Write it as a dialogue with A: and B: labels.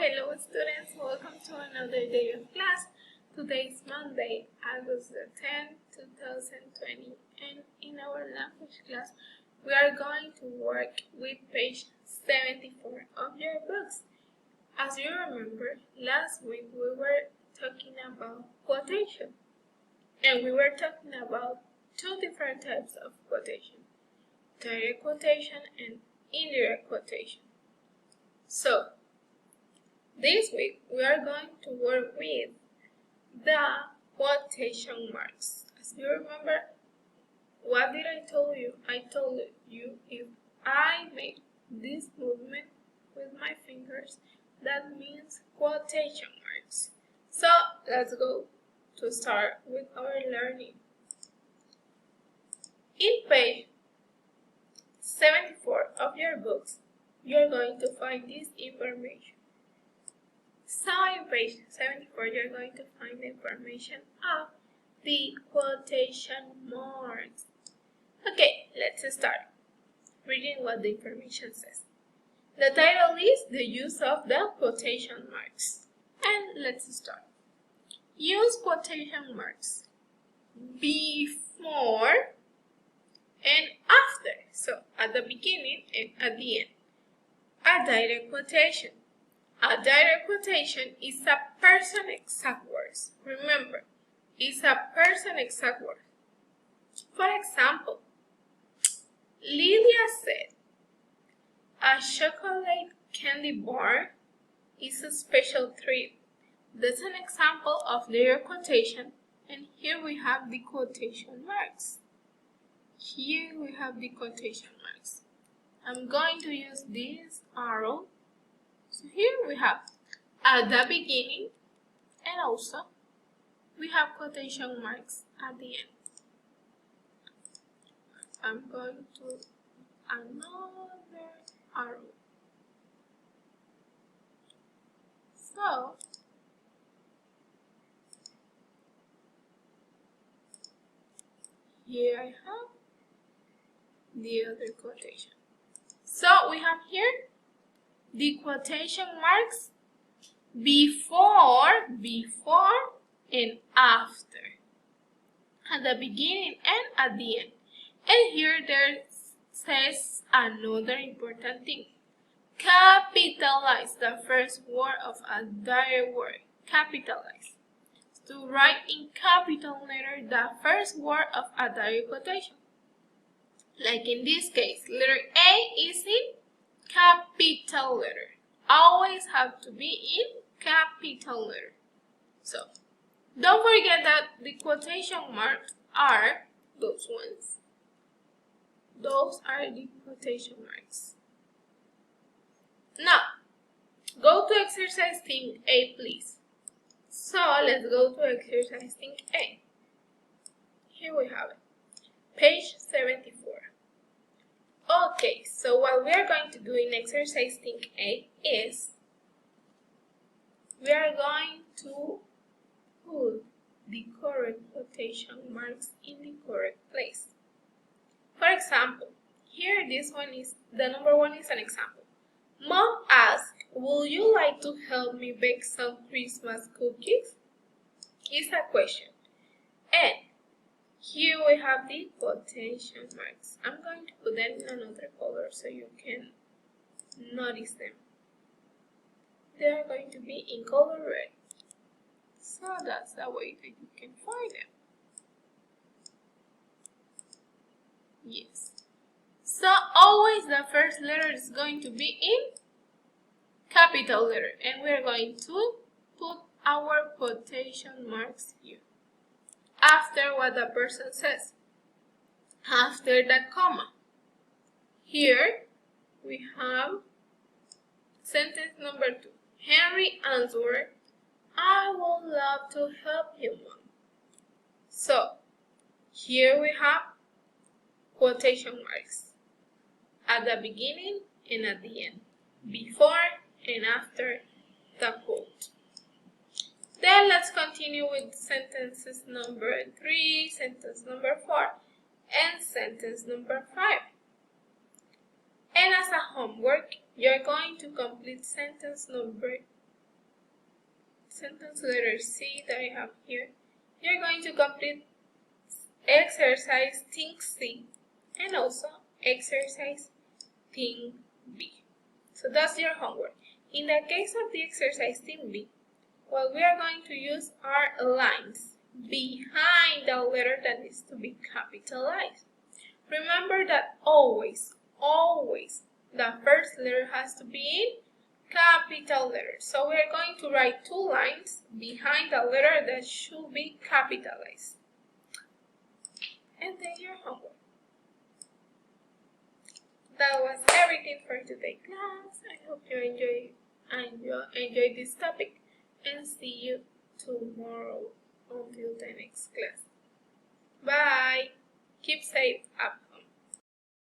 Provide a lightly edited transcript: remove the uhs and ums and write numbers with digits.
A: Hello students, welcome to another day of class. Today is Monday, August the 10th, 2020, and in our language class, we are going to work with page 74 of your books. As you remember, last week we were talking about quotation, and we were talking about two different types of quotation, direct quotation and indirect quotation. So, this week we are going to work with the quotation marks. As you remember, what did I tell you? I told you if I make this movement with my fingers, that means quotation marks. So let's go to start with our learning. In page 74 of your books, you're going to find this information. So in page 74, you're going to find the information of the quotation marks. Okay, let's start reading what the information says. The title is The Use of the Quotation Marks. And let's start. Use quotation marks before and after. So at the beginning and at the end. A direct quotation. A direct quotation is a person exact words. Remember, it's a person exact word. For example, Lydia said, a chocolate candy bar is a special treat. That's an example of direct quotation, and here we have the quotation marks. Here we have the quotation marks. I'm going to use this arrow. So here we have at the beginning, and also we have quotation marks at the end. I'm going to another arrow. So here I have the other quotation. So we have here the quotation marks before and after, at the beginning and at the end. And here there says another important thing. Capitalize the first word of a direct word. Capitalize. To write in capital letter the first word of a direct quotation. Like in this case, letter A is in capital letter. Always have to be in capital letter. So, don't forget that the quotation marks are those ones. Those are the quotation marks. Now, go to exercise thing A, please. So, let's go to exercise thing A. Here we have it. Page 74. Okay, so what we are going to do in exercise think A is we are going to put the correct quotation marks in the correct place. For example, here this one is, the number one is an example. Mom asked, would you like to help me bake some Christmas cookies? It's a question. And here we have the quotation marks. I'm going to put them in another color so you can notice them. They are going to be in color red. So that's the way that you can find them. Yes. So always the first letter is going to be in capital letter. And we are going to put our quotation marks here. After what the person says, after the comma. Here we have sentence number 2. Henry answered, I would love to help you, Mom. So here we have quotation marks at the beginning and at the end, before and after the quote. Then let's continue with sentences number 3, sentence number 4, and sentence number 5. And as a homework, you're going to complete sentence number sentence letter C that I have here, you're going to complete exercise thing C and also exercise thing B. So that's your homework. In the case of the exercise thing B, what we are going to use are lines behind the letter that needs to be capitalized. Remember that always, the first letter has to be in capital letters. So we are going to write 2 lines behind the letter that should be capitalized. And then your homework. That was everything for today, class. I hope you enjoy this topic, and see you tomorrow until the next class. Bye. Keep safe. Up.